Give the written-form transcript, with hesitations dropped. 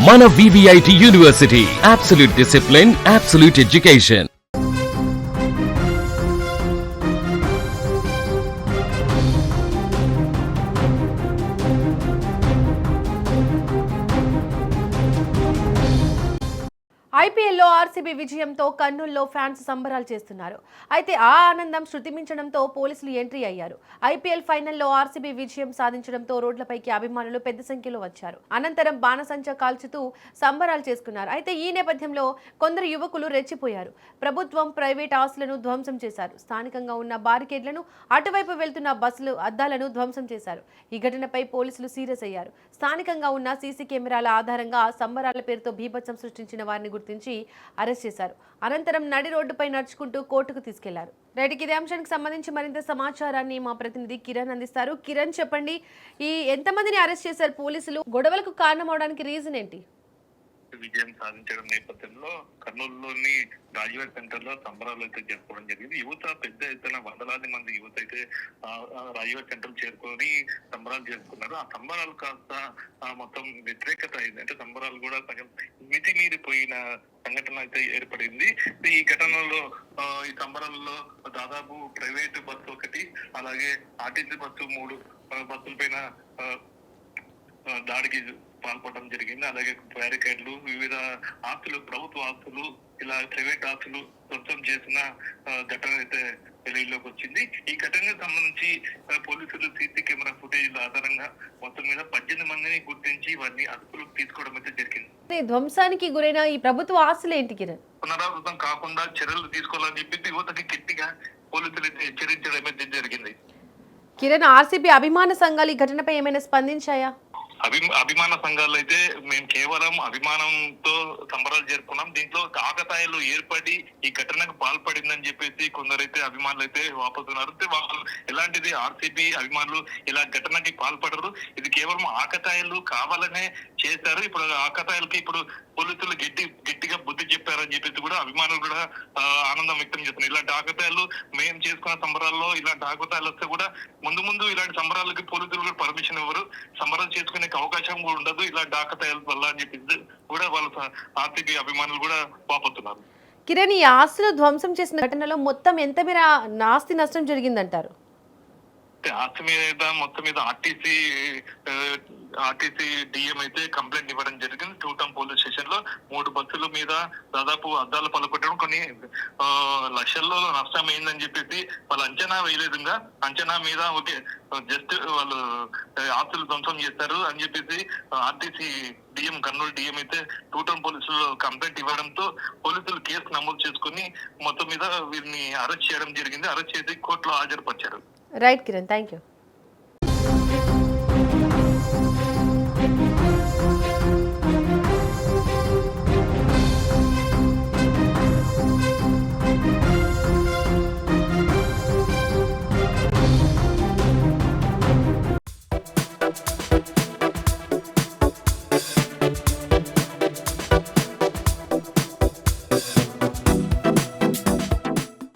మన VVIT university, absolute discipline, absolute education. ఐపీఎల్లో RCB విజయంతో కర్నూలులో ఫ్యాన్స్ సంబరాలు చేస్తున్నారు. అయితే ఆ ఆనందం శృతిమించడంతో పోలీసులు ఎంట్రీ అయ్యారు. ఐపీఎల్ ఫైనల్లో ఆర్సీబీ విజయం సాధించడంతో రోడ్లపైకి అభిమానులు పెద్ద సంఖ్యలో వచ్చారు. అనంతరం బాణసంచా కాల్చుతూ సంబరాలు చేసుకున్నారు. అయితే ఈ నేపథ్యంలో కొందరు యువకులు రెచ్చిపోయారు. ప్రభుత్వం, ప్రైవేట్ ఆస్తులను ధ్వంసం చేశారు. స్థానికంగా ఉన్న బారికేడ్లను, అటువైపు వెళ్తున్న బస్సులు అద్దాలను ధ్వంసం చేశారు. ఈ ఘటనపై పోలీసులు సీరియస్ అయ్యారు. స్థానికంగా ఉన్న సీసీ కెమెరాల ఆధారంగా సంబరాల పేరుతో బీభత్సం సృష్టించిన వారిని గుర్తించి అరెస్ట్ చేశారు. అనంతరం నడి రోడ్డుపై నడుచుకుంటూ కోర్టుకు తీసుకెళ్లారు. రైట్, ఇదే అంశానికి సంబంధించి మరింత సమాచారాన్ని మా ప్రతినిధి కిరణ్ అందిస్తారు. కిరణ్, చెప్పండి, ఈ ఎంతమందిని అరెస్ట్ చేశారు పోలీసులు? గొడవలకు కారణమవడానికి రీజన్ ఏంటి? విజయం సాధించడం నేపథ్యంలో కర్నూలులోని రాజీవ్ సెంటర్ లో సంబరాలు అయితే జరుపుకోవడం జరిగింది. యువత పెద్ద ఎత్తున వందలాది మంది యువత అయితే రాజీవ్ సెంటర్ చేరుకొని సంబరాలు చేసుకున్నారు. ఆ సంబరాలు కాస్త మొత్తం వ్యతిరేకత అయింది. అంటే సంబరాలు కూడా కొంచెం మితిమీరిపోయిన సంఘటన అయితే ఏర్పడింది. ఈ ఘటనలో ఈ సంబరాల్లో దాదాపు ప్రైవేటు బస్సు ఒకటి, అలాగే ఆర్టీసీ బస్సు 3 బస్సుల పైన దాడికి పాల్పడడం జరిగింది. అలాగే బ్యారికేడ్లు, వివిధ ఆస్తులు, ప్రభుత్వ ఆస్తులు, ఇలా ప్రైవేట్ ఆస్తులు ధ్వంసం చేసిన ఘటన అయితే వెలుగులోకి వచ్చింది. ఈ ఘటనకు సంబంధించి పోలీసులు సీసీ కెమెరా ఫుటేజ్ ఆధారంగా మొత్తం మీద 18 మందిని గుర్తించి వారిని అదుపులోకి తీసుకోవడం అయితే జరిగింది. ధ్వంసానికి గురైన ఈ ప్రభుత్వ ఆస్తులు ఏంటి కిరణ్? పునరావృతం కాకుండా చర్యలు తీసుకోవాలని చెప్పి యువతకి గట్టిగా పోలీసులు అయితే హెచ్చరించడం అయితే జరిగింది. కిరణ్, ఆర్సీబీ అభిమాన సంఘాలు ఈ ఘటనపై ఏమైనా స్పందించాయా? అభిమాన సంఘాలు అయితే మేము కేవలం అభిమానంతో సంబరాలు జరుపుకున్నాం, దీంట్లో ఆకతాయిలు ఏర్పడి ఈ ఘటనకు పాల్పడిందని చెప్పేసి కొందరైతే అభిమానులు అయితే వాపోతున్నారు. వాళ్ళు ఎలాంటిది ఆర్సీబీ అభిమానులు ఇలా ఘటనకి పాల్పడరు, ఇది కేవలం ఆకతాయిలు కావాలనే చేశారు. ఇప్పుడు ఆకతాయిలకి ఇప్పుడు పోలీసులు గట్టిగా బుద్ధి చెప్పారని చెప్పేసి కూడా అభిమానులు కూడా ఆనందం వ్యక్తం చేస్తున్నారు. ఇలాంటి ఆకతాయిలు మేము చేసుకున్న సంబరాల్లో ఇలాంటి ఆకతాయిలు వస్తే కూడా ముందు ఇలాంటి సంబరాలకి పోలీసులు కూడా పర్మిషన్ ఇవ్వరు, సంబరాలు చేసుకునే అవకాశం కూడా ఉండదు ఇలాంటి ఆకతాయిల వల్ల అని చెప్పేసి కూడా వాళ్ళ ఆర్సీబీ అభిమానులు కూడా వాపోతున్నారు. కిరణ్, ఈ ఆస్తులు ధ్వంసం చేసిన ఘటనలో మొత్తం ఎంత మేర ఆస్తి నష్టం జరిగిందంటారు? ఆస్తి మీద మొత్తం మీద ఆర్టీసీ డిఎం అయితే కంప్లైంట్ ఇవ్వడం జరిగింది. టూటం పోలీస్ స్టేషన్ లో 3 బస్సుల మీద దాదాపు అద్దాలు పలకొట్టడం, కొన్ని లక్షల్లో నష్టం అయిందని చెప్పేసి వాళ్ళు అంచనా వేయలేదుగా, అంచనా మీద ఓకే జస్ట్ వాళ్ళు ఆస్తులు ధ్వంసం చేస్తారు అని చెప్పేసి ఆర్టీసీ డిఎం, కర్నూలు డిఎం అయితే టూటం పోలీసులు కంప్లైంట్ ఇవ్వడంతో పోలీసులు కేసు నమోదు చేసుకుని మొత్తం మీద వీరిని అరెస్ట్ చేయడం జరిగింది. అరెస్ట్ చేసి కోర్టులో హాజరుపరిచారు. Right Kiran, thank you.